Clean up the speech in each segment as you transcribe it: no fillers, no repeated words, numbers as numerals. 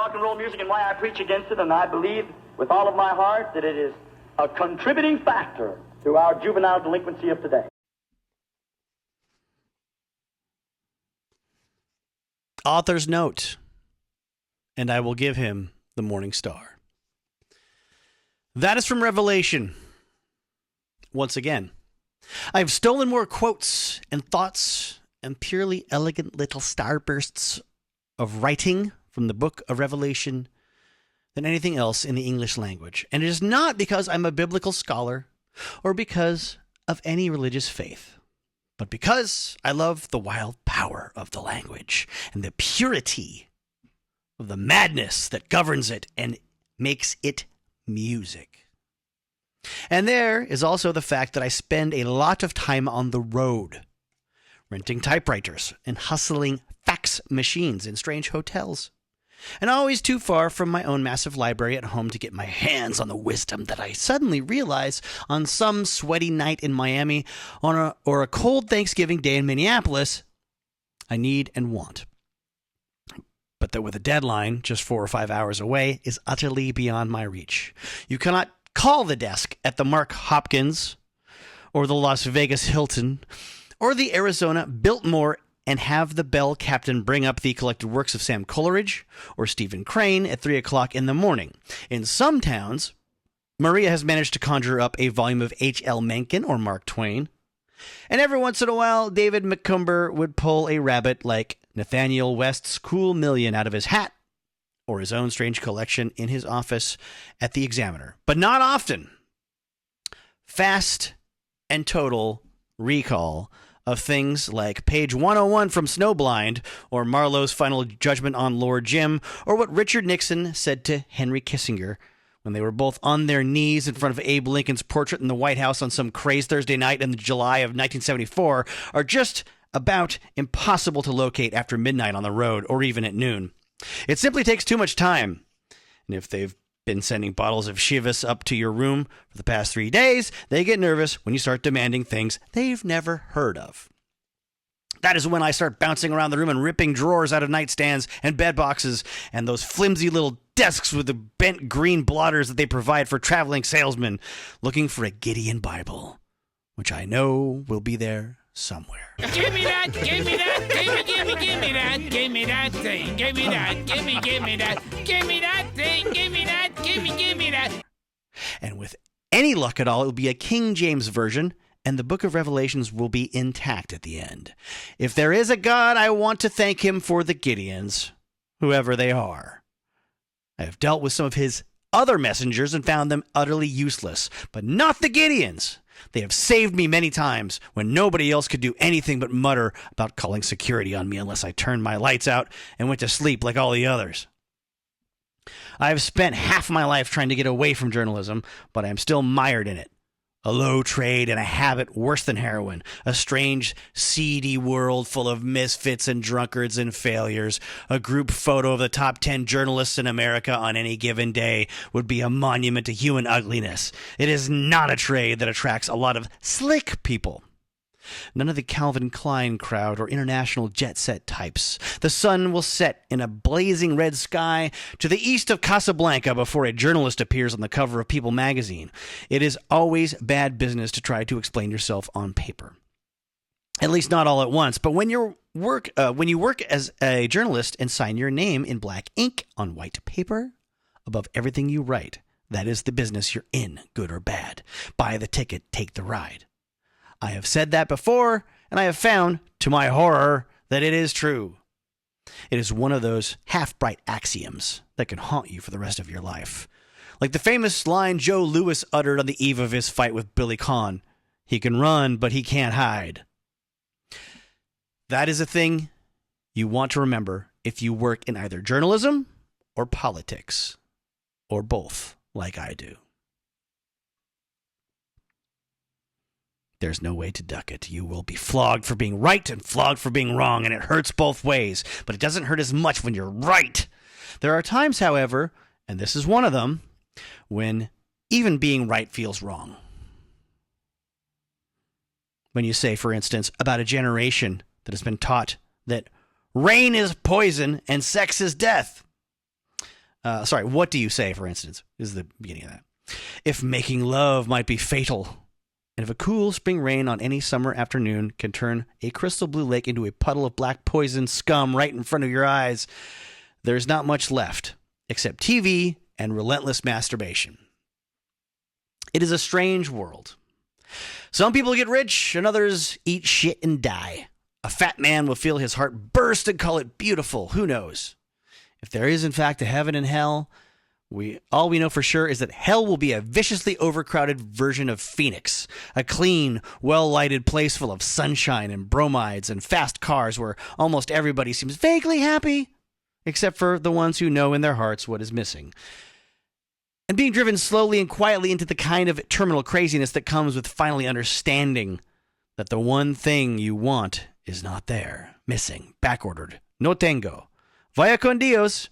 rock and roll music and why I preach against it, and I believe with all of my heart that it is a contributing factor to our juvenile delinquency of today. Author's note, and I will give him the Morning Star. That is from Revelation. Once again, I have stolen more quotes and thoughts and purely elegant little starbursts of writing from the book of Revelation than anything else in the English language. And it is not because I'm a biblical scholar or because of any religious faith, but because I love the wild power of the language and the purity of the madness that governs it and makes it music. And there is also the fact that I spend a lot of time on the road, renting typewriters and hustling fax machines in strange hotels, and always too far from my own massive library at home to get my hands on the wisdom that I suddenly realize on some sweaty night in Miami or a cold Thanksgiving day in Minneapolis I need and want. But that with a deadline just 4 or 5 hours away is utterly beyond my reach. You cannot call the desk at the Mark Hopkins or the Las Vegas Hilton or the Arizona Biltmore and have the bell captain bring up the collected works of Sam Coleridge or Stephen Crane at 3 o'clock in the morning. In some towns, Maria has managed to conjure up a volume of H.L. Mencken or Mark Twain. And every once in a while, David McCumber would pull a rabbit like Nathaniel West's Cool Million out of his hat or his own strange collection in his office at the Examiner. But not often. Fast and total recall of things like page 101 from Snowblind, or Marlowe's final judgment on Lord Jim, or what Richard Nixon said to Henry Kissinger when they were both on their knees in front of Abe Lincoln's portrait in the White House on some crazed Thursday night in July of 1974, are just about impossible to locate after midnight on the road, or even at noon. It simply takes too much time. And if they've been sending bottles of Chivas up to your room for the past 3 days, they get nervous when you start demanding things they've never heard of. That is when I start bouncing around the room and ripping drawers out of nightstands and bed boxes and those flimsy little desks with the bent green blotters that they provide for traveling salesmen, looking for a Gideon Bible, which I know will be there somewhere. Give me that, give me that, give me that, give me that thing, give me that, give me that, give me that thing, give me that, give me that. And with any luck at all, it will be a King James version, and the book of Revelations will be intact at the end. If there is a God, I want to thank him for the Gideons, whoever they are. I have dealt with some of his other messengers and found them utterly useless, but not the Gideons. They have saved me many times when nobody else could do anything but mutter about calling security on me unless I turned my lights out and went to sleep like all the others. I have spent half my life trying to get away from journalism, but I am still mired in it. A low trade and a habit worse than heroin. A strange, seedy world full of misfits and drunkards and failures. A group photo of the top 10 journalists in America on any given day would be a monument to human ugliness. It is not a trade that attracts a lot of slick people. None of the Calvin Klein crowd or international jet-set types. The sun will set in a blazing red sky to the east of Casablanca before a journalist appears on the cover of People magazine. It is always bad business to try to explain yourself on paper. At least not all at once, but when you work as a journalist and sign your name in black ink on white paper above everything you write, that is the business you're in, good or bad. Buy the ticket, take the ride. I have said that before, and I have found, to my horror, that it is true. It is one of those half-bright axioms that can haunt you for the rest of your life. Like the famous line Joe Louis uttered on the eve of his fight with Billy Conn, "He can run, but he can't hide." That is a thing you want to remember if you work in either journalism or politics, or both, like I do. There's no way to duck it. You will be flogged for being right and flogged for being wrong, and it hurts both ways, but it doesn't hurt as much when you're right. There are times, however, and this is one of them, when even being right feels wrong. When you say, for instance, about a generation that has been taught that rain is poison and sex is death. What do you say, for instance, is the beginning of that. If making love might be fatal, and if a cool spring rain on any summer afternoon can turn a crystal blue lake into a puddle of black poison scum right in front of your eyes, there's not much left except TV and relentless masturbation. It is a strange world. Some people get rich and others eat shit and die. A fat man will feel his heart burst and call it beautiful. Who knows? If there is in fact a heaven and hell, all we know for sure is that hell will be a viciously overcrowded version of Phoenix, a clean, well-lighted place full of sunshine and bromides and fast cars where almost everybody seems vaguely happy, except for the ones who know in their hearts what is missing. And being driven slowly and quietly into the kind of terminal craziness that comes with finally understanding that the one thing you want is not there, missing, backordered, no tengo. Vaya con Dios.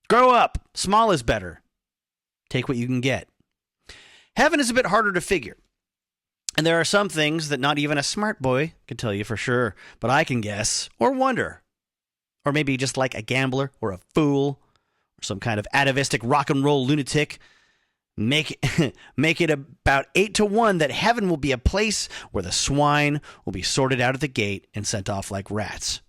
Grow up. Small is better. Take what you can get. Heaven is a bit harder to figure. And there are some things that not even a smart boy can tell you for sure, but I can guess or wonder. Or maybe just like a gambler or a fool or some kind of atavistic rock and roll lunatic, make it about 8-1 that heaven will be a place where the swine will be sorted out at the gate and sent off like rats,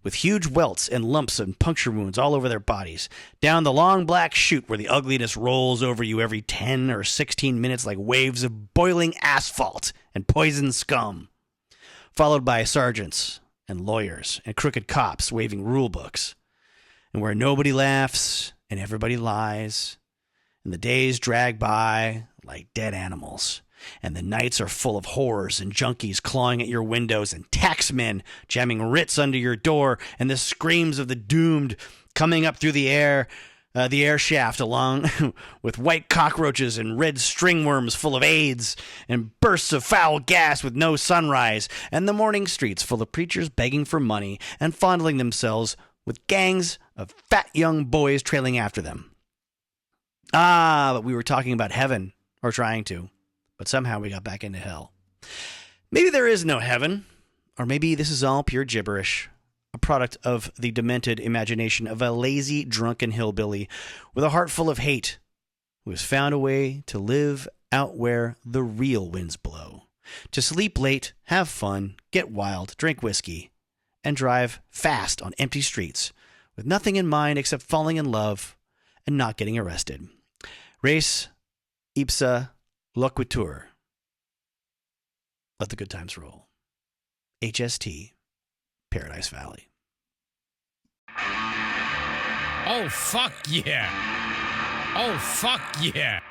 with huge welts and lumps and puncture wounds all over their bodies, down the long black chute where the ugliness rolls over you every 10 or 16 minutes like waves of boiling asphalt and poison scum, followed by sergeants and lawyers and crooked cops waving rule books, and where nobody laughs and everybody lies, and the days drag by like dead animals, and the nights are full of horrors and junkies clawing at your windows and taxmen jamming writs under your door, and the screams of the doomed coming up through the air shaft along with white cockroaches and red stringworms full of AIDS, and bursts of foul gas with no sunrise, and the morning streets full of preachers begging for money and fondling themselves with gangs of fat young boys trailing after them. But we were talking about heaven, or trying to. But somehow we got back into hell. Maybe there is no heaven, or maybe this is all pure gibberish, a product of the demented imagination of a lazy, drunken hillbilly with a heart full of hate, who has found a way to live out where the real winds blow, to sleep late, have fun, get wild, drink whiskey, and drive fast on empty streets, with nothing in mind except falling in love and not getting arrested. Res ipsa loquitur. Let the good times roll. HST, Paradise Valley. Oh, fuck yeah. Oh, fuck yeah.